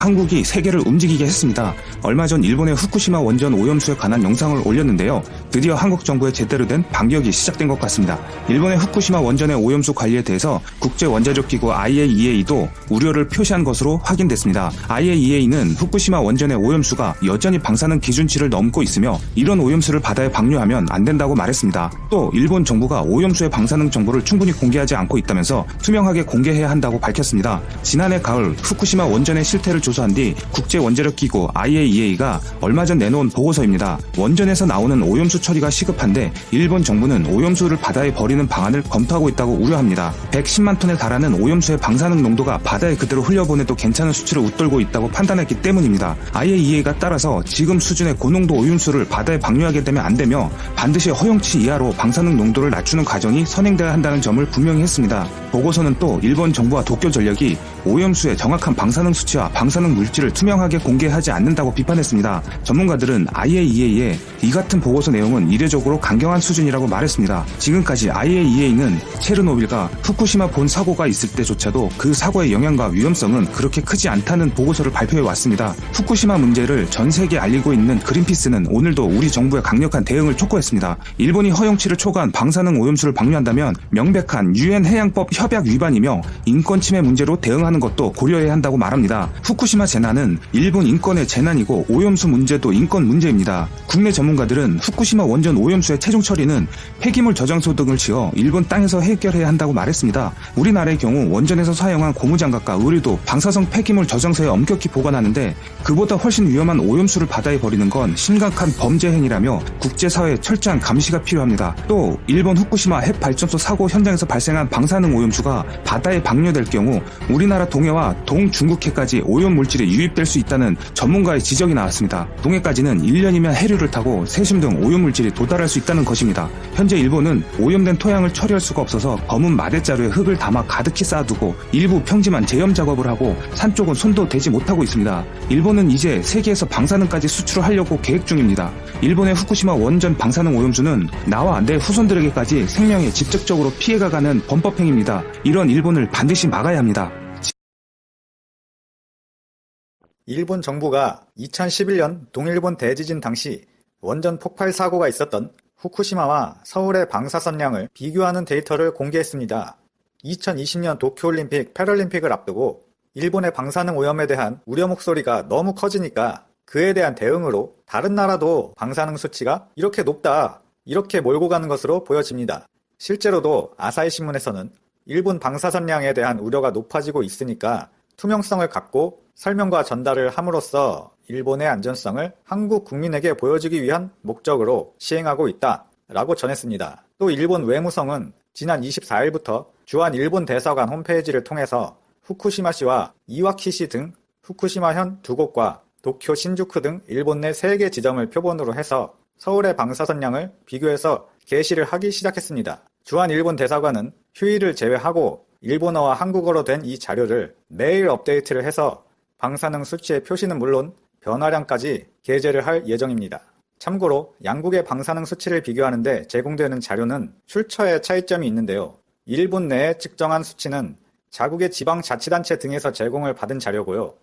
한국이 세계를 움직이게 했습니다. 얼마 전 일본의 후쿠시마 원전 오염수에 관한 영상을 올렸는데요. 드디어 한국 정부의 제대로 된 반격이 시작된 것 같습니다. 일본의 후쿠시마 원전의 오염수 관리에 대해서 국제원자력기구 IAEA도 우려를 표시한 것으로 확인됐습니다. IAEA는 후쿠시마 원전의 오염수가 여전히 방사능 기준치를 넘고 있으며 이런 오염수를 바다에 방류하면 안 된다고 말했습니다. 또 일본 정부가 오염수의 방사능 정보를 충분히 공개하지 않고 있다면서 투명하게 공개해야 한다고 밝혔습니다. 지난해 가을 후쿠시마 원전의 실태를 조사한 뒤 국제원자력기구 IAEA가 얼마 전 내놓은 보고서입니다. 원전에서 나오는 오염수 처리가 시급한데 일본 정부는 오염수를 바다에 버리는 방안을 검토하고 있다고 우려합니다. 110만 톤에 달하는 오염수의 방사능 농도가 바다에 그대로 흘려보내도 괜찮은 수치를 웃돌고 있다고 판단했기 때문입니다. IAEA가 따라서 지금 수준의 고농도 오염수를 바다에 방류하게 되면 안 되며 반드시 허용치 이하로 방사능 농도를 낮추는 과정이 선행돼야 한다는 점을 분명히 했습니다. 보고서는 또 일본 정부와 도쿄전력이 오염수의 정확한 방사능 수치와 방사능 물질을 투명하게 공개하지 않는다고 비판했습니다. 전문가들은 IAEA의 이 같은 보고서 내용은 이례적으로 강경한 수준이라고 말했습니다. 지금까지 IAEA는 체르노빌과 후쿠시마 본 사고가 있을 때조차도 그 사고의 영향과 위험성은 그렇게 크지 않다는 보고서를 발표해 왔습니다. 후쿠시마 문제를 전 세계에 알리고 있는 그린피스는 오늘도 우리 정부의 강력한 대응을 촉구했습니다. 일본이 허용치를 초과한 방사능 오염수를 방류한다면 명백한 UN 해양법 협약 위반이며 인권 침해 문제로 대응하는 것도 고려해야 한다고 말합니다. 후쿠시마 재난은 일본 인권의 재난이고 오염수 문제도 인권 문제입니다. 국내 전문가들은 후쿠시마 원전 오염수의 최종 처리는 폐기물 저장소 등을 지어 일본 땅에서 해결해야 한다고 말했습니다. 우리나라의 경우 원전에서 사용한 고무장갑과 의류도 방사성 폐기물 저장소에 엄격히 보관하는데 그보다 훨씬 위험한 오염수를 바다에 버리는 건 심각한 범죄 행위라며 국제사회의 철저한 감시가 필요합니다. 또 일본 후쿠시마 핵발전소 사고 현장에서 발생한 방사능 오염수가 바다에 방류될 경우 우리나라 동해와 동중국해까지 오염 물질이 유입될 수 있다는 전문가의 지적이 나왔습니다. 동해까지는 1년이면 해류를 타고 세슘 등 오염 물질이 도달할 수 있다는 것입니다. 현재 일본은 오염된 토양을 처리할 수가 없어서 검은 마대자루에 흙을 담아 가득히 쌓아두고 일부 평지만 재염 작업을 하고 산 쪽은 손도 대지 못하고 있습니다. 일본은 이제 세계에서 방사능까지 수출을 하려고 계획 중입니다. 일본의 후쿠시마 원전 방사능 오염수는 나와 내 후손들에게까지 생명에 직접적으로 피해가 가는 범법행위입니다. 이런 일본을 반드시 막아야 합니다. 일본 정부가 2011년 동일본 대지진 당시 원전 폭발 사고가 있었던 후쿠시마와 서울의 방사선량을 비교하는 데이터를 공개했습니다. 2020년 도쿄올림픽, 패럴림픽을 앞두고 일본의 방사능 오염에 대한 우려 목소리가 너무 커지니까 그에 대한 대응으로 다른 나라도 방사능 수치가 이렇게 높다, 이렇게 몰고 가는 것으로 보여집니다. 실제로도 아사히신문에서는 일본 방사선량에 대한 우려가 높아지고 있으니까 투명성을 갖고 설명과 전달을 함으로써 일본의 안전성을 한국 국민에게 보여주기 위한 목적으로 시행하고 있다라고 전했습니다. 또 일본 외무성은 지난 24일부터 주한 일본 대사관 홈페이지를 통해서 후쿠시마시와 이와키시 등 후쿠시마현 2곳과 도쿄 신주쿠 등 일본 내 3개 지점을 표본으로 해서 서울의 방사선량을 비교해서 게시를 하기 시작했습니다. 주한 일본 대사관은 휴일을 제외하고 일본어와 한국어로 된 이 자료를 매일 업데이트를 해서 방사능 수치의 표시는 물론 변화량까지 게재를 할 예정입니다. 참고로 양국의 방사능 수치를 비교하는데 제공되는 자료는 출처에 차이점이 있는데요. 일본 내에 측정한 수치는 자국의 지방자치단체 등에서 제공을 받은 자료고요.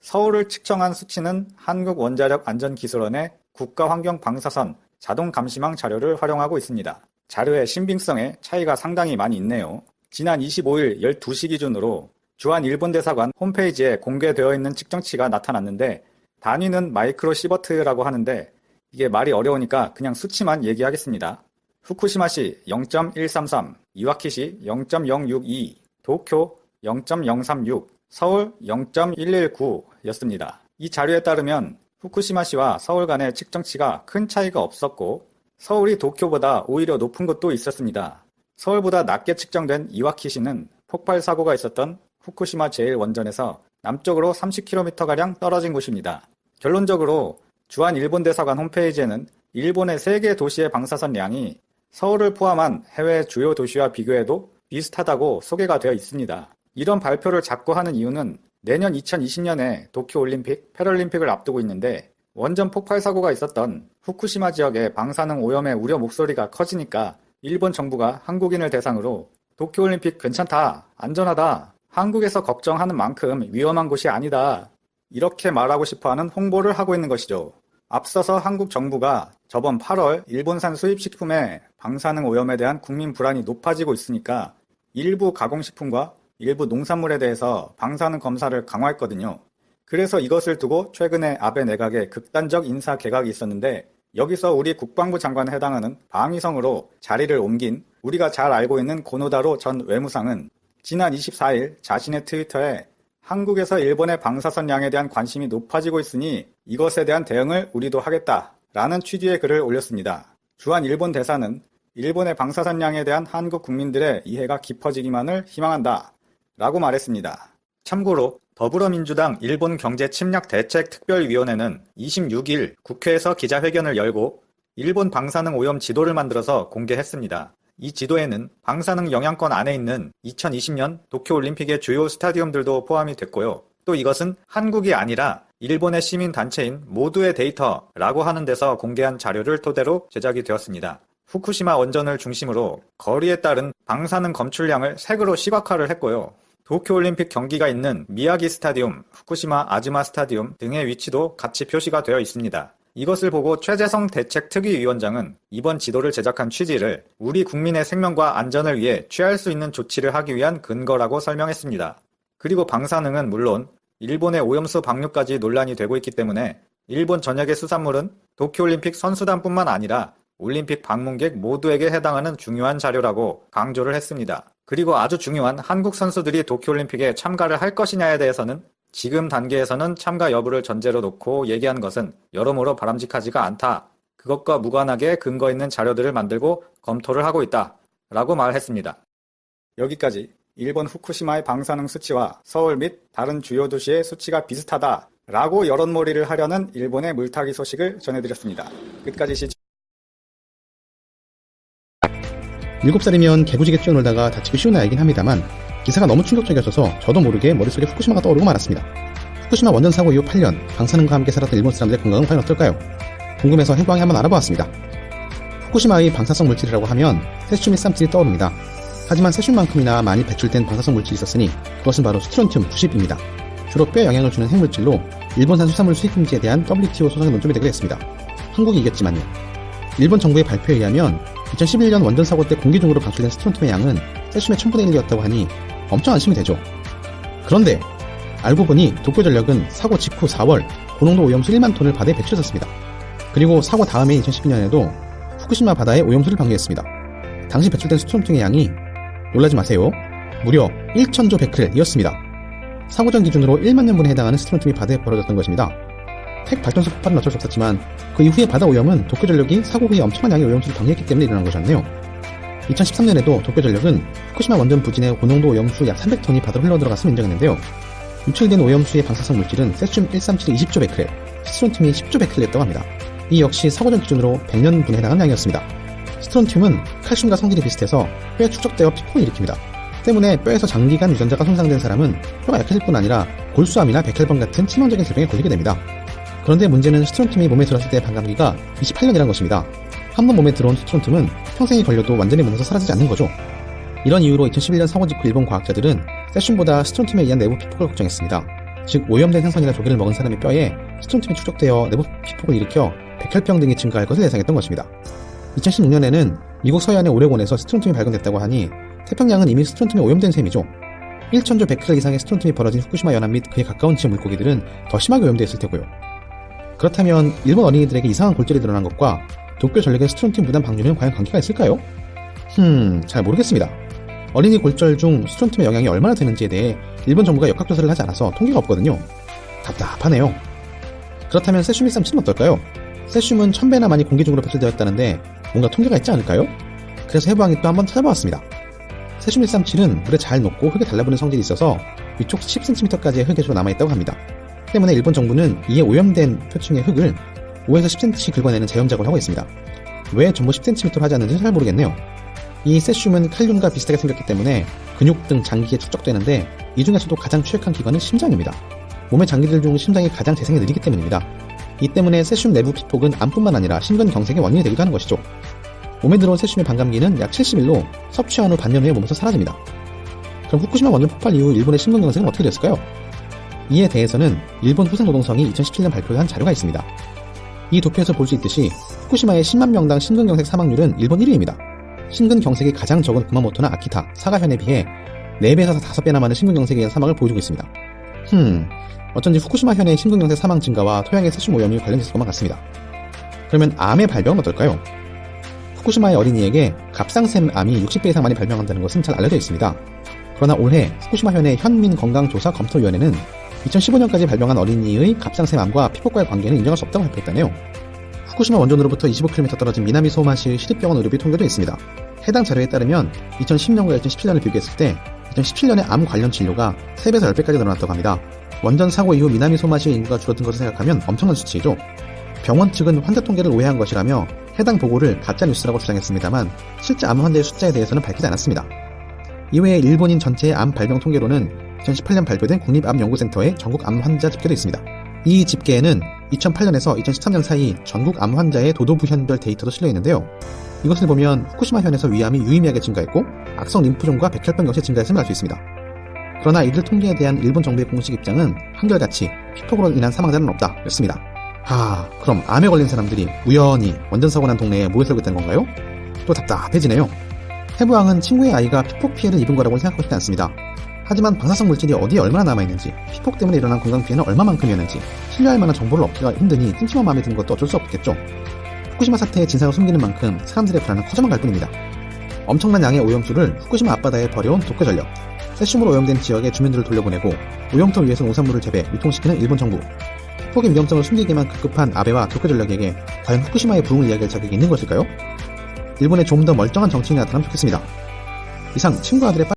서울을 측정한 수치는 한국원자력안전기술원의 국가환경방사선 자동감시망 자료를 활용하고 있습니다. 자료의 신빙성에 차이가 상당히 많이 있네요. 지난 25일 12시 기준으로 주한 일본 대사관 홈페이지에 공개되어 있는 측정치가 나타났는데 단위는 마이크로시버트라고 하는데 이게 말이 어려우니까 그냥 수치만 얘기하겠습니다. 후쿠시마시 0.133, 이와키시 0.062, 도쿄 0.036, 서울 0.119였습니다. 이 자료에 따르면 후쿠시마시와 서울 간의 측정치가 큰 차이가 없었고 서울이 도쿄보다 오히려 높은 곳도 있었습니다. 서울보다 낮게 측정된 이와키시는 폭발 사고가 있었던 후쿠시마 제1원전에서 남쪽으로 30km가량 떨어진 곳입니다. 결론적으로 주한 일본 대사관 홈페이지에는 일본의 3개 도시의 방사선량이 서울을 포함한 해외 주요 도시와 비교해도 비슷하다고 소개가 되어 있습니다. 이런 발표를 자꾸 하는 이유는 내년 2020년에 도쿄올림픽, 패럴림픽을 앞두고 있는데 원전 폭발 사고가 있었던 후쿠시마 지역의 방사능 오염의 우려 목소리가 커지니까 일본 정부가 한국인을 대상으로 도쿄올림픽 괜찮다, 안전하다, 한국에서 걱정하는 만큼 위험한 곳이 아니다, 이렇게 말하고 싶어하는 홍보를 하고 있는 것이죠. 앞서서 한국 정부가 저번 8월 일본산 수입식품의 방사능 오염에 대한 국민 불안이 높아지고 있으니까 일부 가공식품과 일부 농산물에 대해서 방사능 검사를 강화했거든요. 그래서 이것을 두고 최근에 아베 내각의 극단적 인사 개각이 있었는데 여기서 우리 국방부 장관에 해당하는 방위성으로 자리를 옮긴 우리가 잘 알고 있는 고노다로 전 외무상은 지난 24일 자신의 트위터에 한국에서 일본의 방사선량에 대한 관심이 높아지고 있으니 이것에 대한 대응을 우리도 하겠다라는 취지의 글을 올렸습니다. 주한 일본 대사는 일본의 방사선량에 대한 한국 국민들의 이해가 깊어지기만을 희망한다 라고 말했습니다. 참고로 더불어민주당 일본경제침략대책특별위원회는 26일 국회에서 기자회견을 열고 일본 방사능 오염 지도를 만들어서 공개했습니다. 이 지도에는 방사능 영향권 안에 있는 2020년 도쿄올림픽의 주요 스타디움들도 포함이 됐고요. 또 이것은 한국이 아니라 일본의 시민단체인 모두의 데이터라고 하는 데서 공개한 자료를 토대로 제작이 되었습니다. 후쿠시마 원전을 중심으로 거리에 따른 방사능 검출량을 색으로 시각화를 했고요. 도쿄올림픽 경기가 있는 미야기 스타디움, 후쿠시마 아즈마 스타디움 등의 위치도 같이 표시가 되어 있습니다. 이것을 보고 최재성 대책특위위원장은 이번 지도를 제작한 취지를 우리 국민의 생명과 안전을 위해 취할 수 있는 조치를 하기 위한 근거라고 설명했습니다. 그리고 방사능은 물론 일본의 오염수 방류까지 논란이 되고 있기 때문에 일본 전역의 수산물은 도쿄올림픽 선수단뿐만 아니라 올림픽 방문객 모두에게 해당하는 중요한 자료라고 강조를 했습니다. 그리고 아주 중요한 한국 선수들이 도쿄올림픽에 참가를 할 것이냐에 대해서는 지금 단계에서는 참가 여부를 전제로 놓고 얘기한 것은 여러모로 바람직하지가 않다. 그것과 무관하게 근거 있는 자료들을 만들고 검토를 하고 있다. 라고 말했습니다. 여기까지 일본 후쿠시마의 방사능 수치와 서울 및 다른 주요 도시의 수치가 비슷하다. 라고 여론몰이를 하려는 일본의 물타기 소식을 전해드렸습니다. 끝까지 시청 7살이면 개구지게 뛰어놀다가 다치기 쉬운 아이긴 합니다만 기사가 너무 충격적이어서 저도 모르게 머릿속에 후쿠시마가 떠오르고 말았습니다. 후쿠시마 원전 사고 이후 8년 방사능과 함께 살았던 일본 사람들의 건강은 과연 어떨까요? 궁금해서 해부왕에 한번 알아보았습니다. 후쿠시마의 방사성 물질이라고 하면 세슘 137이 떠오릅니다. 하지만 세슘만큼이나 많이 배출된 방사성 물질이 있었으니 그것은 바로 스트론튬 90입니다. 주로 뼈에 영향을 주는 핵물질로 일본산 수산물 수입 금지에 대한 WTO 소송의 논점이 되기도 했습니다. 한국이 이겼지만요. 일본 정부의 발표에 의하면 2011년 원전 사고 때 공기중으로 방출된 스트론튬의 양은 세슘의 1000분의 1이었다고 하니 엄청 안심이 되죠. 그런데 알고 보니 도쿄전력은 사고 직후 4월 고농도 오염수 1만 톤을 바다에 배출했었습니다. 그리고 사고 다음에 2012년에도 후쿠시마 바다에 오염수를 방류했습니다. 당시 배출된 스트론튬의 양이 놀라지 마세요. 무려 1,000조 베크렐이었습니다. 사고 전 기준으로 1만 년분에 해당하는 스트론튬이 바다에 벌어졌던 것입니다. 핵 발전소 폭발은 어쩔 수 없었지만 그 이후의 바다 오염은 도쿄전력이 사고 후에 엄청난 양의 오염수를 방류했기 때문에 일어난 것이었네요. 2013년에도 도쿄전력은 후쿠시마 원전 부진의 고농도 오염수 약 300톤이 바다로 흘러들어갔음을 인정했는데요. 유출된 오염수의 방사성 물질은 세슘 137이 20조 베크렐, 스트론튬이 10조 베크렐이었다고 합니다. 이 역시 사고 전 기준으로 100년분에 해당하는 양이었습니다. 스트론튬은 칼슘과 성질이 비슷해서 뼈에 축적되어 피폭을 일으킵니다. 때문에 뼈에서 장기간 유전자가 손상된 사람은 뼈가 약해질 뿐 아니라 골수암이나 백혈병 같은 치명적인 질병에 걸리게 됩니다. 그런데 문제는 스트론튬이 몸에 들어왔을 때의 반감기가 28년이라는 것입니다. 한번 몸에 들어온 스트론튬은 평생이 걸려도 완전히 몸에서 사라지지 않는 거죠. 이런 이유로 2011년 사고 직후 일본 과학자들은 세슘보다 스트론튬에 의한 내부 피폭을 걱정했습니다. 즉 오염된 생선이나 조개를 먹은 사람의 뼈에 스트론튬이 축적되어 내부 피폭을 일으켜 백혈병 등이 증가할 것을 예상했던 것입니다. 2016년에는 미국 서해안의 오레곤에서 스트론튬이 발견됐다고 하니 태평양은 이미 스트론튬에 오염된 셈이죠. 1,000조 베크렐 이상의 스트론튬이 벌어진 후쿠시마 연안 및 그에 가까운 지역 물고기들은 더 심하게 오염되어 있을 테고요. 그렇다면 일본 어린이들에게 이상한 골절이 드러난 것과 도쿄 전력의 스트론튬 무단 방류는 과연 관계가 있을까요? 잘 모르겠습니다. 어린이 골절 중 스트론튬의 영향이 얼마나 되는지에 대해 일본 정부가 역학조사를 하지 않아서 통계가 없거든요. 답답하네요. 그렇다면 세슘 137은 어떨까요? 세슘은 1000배나 많이 공기 중으로 배출되었다는데 뭔가 통계가 있지 않을까요? 그래서 해부왕이 또 한번 찾아보았습니다. 세슘 137은 물에 잘 녹고 흙에 달라붙는 성질이 있어서 위쪽 10cm까지의 흙에 주로 남아있다고 합니다. 때문에 일본 정부는 이에 오염된 표층의 흙을 5에서 10cm 긁어내는 재현 작업을 하고 있습니다. 왜 전부 10cm로 하지 않는지 잘 모르겠네요. 이 세슘은 칼륨과 비슷하게 생겼기 때문에 근육 등 장기에 축적되는데 이 중에서도 가장 취약한 기관은 심장입니다. 몸의 장기들 중 심장이 가장 재생이 느리기 때문입니다. 이 때문에 세슘 내부 피폭은 암뿐만 아니라 심근경색의 원인이 되기도 하는 것이죠. 몸에 들어온 세슘의 반감기는 약 70일로 섭취한 후 반년 후에 몸에서 사라집니다. 그럼 후쿠시마 원전 폭발 이후 일본의 심근경색은 어떻게 됐을까요? 이에 대해서는 일본 후생노동성이 2017년 발표한 자료가 있습니다. 이 도표에서 볼 수 있듯이 후쿠시마의 10만 명당 심근경색 사망률은 일본 1위입니다. 심근경색이 가장 적은 구마모토나 아키타, 사가현에 비해 4배에서 5배나 많은 심근경색에 의한 사망을 보여주고 있습니다. 어쩐지 후쿠시마현의 심근경색 사망 증가와 토양의 세슘 오염이 관련됐을 것만 같습니다. 그러면 암의 발병은 어떨까요? 후쿠시마의 어린이에게 갑상샘 암이 60배 이상 많이 발병한다는 것은 잘 알려져 있습니다. 그러나 올해 후쿠시마현의 현민건강조사 검토위원회는 2015년까지 발병한 어린이의 갑상샘암과 피폭과의 관계는 인정할 수 없다고 발표했다네요. 후쿠시마 원전으로부터 25km 떨어진 미나미 소마시의 시립병원 의료비 통계도 있습니다. 해당 자료에 따르면 2010년과 2017년을 비교했을 때 2017년에 암 관련 진료가 3배에서 10배까지 늘어났다고 합니다. 원전 사고 이후 미나미 소마시의 인구가 줄어든 것을 생각하면 엄청난 수치이죠. 병원 측은 환자 통계를 오해한 것이라며 해당 보고를 가짜뉴스라고 주장했습니다만 실제 암 환자의 숫자에 대해서는 밝히지 않았습니다. 이외에 일본인 전체의 암 발병 통계로는 2018년 발표된 국립암연구센터의 전국 암 환자 집계도 있습니다. 이 집계에는 2008년에서 2013년 사이 전국 암 환자의 도도부현별 데이터도 실려있는데요. 이것을 보면 후쿠시마현에서 위암이 유의미하게 증가했고 악성 림프종과 백혈병 역시 증가했음을 알 수 있습니다. 그러나 이들 통계에 대한 일본 정부의 공식 입장은 한결같이 피폭으로 인한 사망자는 없다 였습니다. 그럼 암에 걸린 사람들이 우연히 원전 사고 난 동네에 모여 살고 있다는 건가요? 또 답답해지네요. 해부왕은 친구의 아이가 피폭 피해를 입은 거라고 생각하고 싶지 않습니다. 하지만 방사성 물질이 어디에 얼마나 남아있는지, 피폭 때문에 일어난 건강피해는 얼마만큼이었는지 신뢰할 만한 정보를 얻기가 힘드니 찜찜한 마음이 든 것도 어쩔 수 없겠죠. 후쿠시마 사태의 진상을 숨기는 만큼 사람들의 불안은 커져만 갈 뿐입니다. 엄청난 양의 오염수를 후쿠시마 앞바다에 버려온 도쿄 전력, 세슘으로 오염된 지역의 주민들을 돌려보내고 오염터 위에서 농산물을 재배, 유통시키는 일본 정부, 피폭의 위험성을 숨기기만 급급한 아베와 도쿄 전력에게 과연 후쿠시마의 부흥을 이야기할 자격이 있는 것일까요? 일본에 좀 더 멀쩡한 정치인이 나타나면 좋겠습니다. 이상 친구 아들의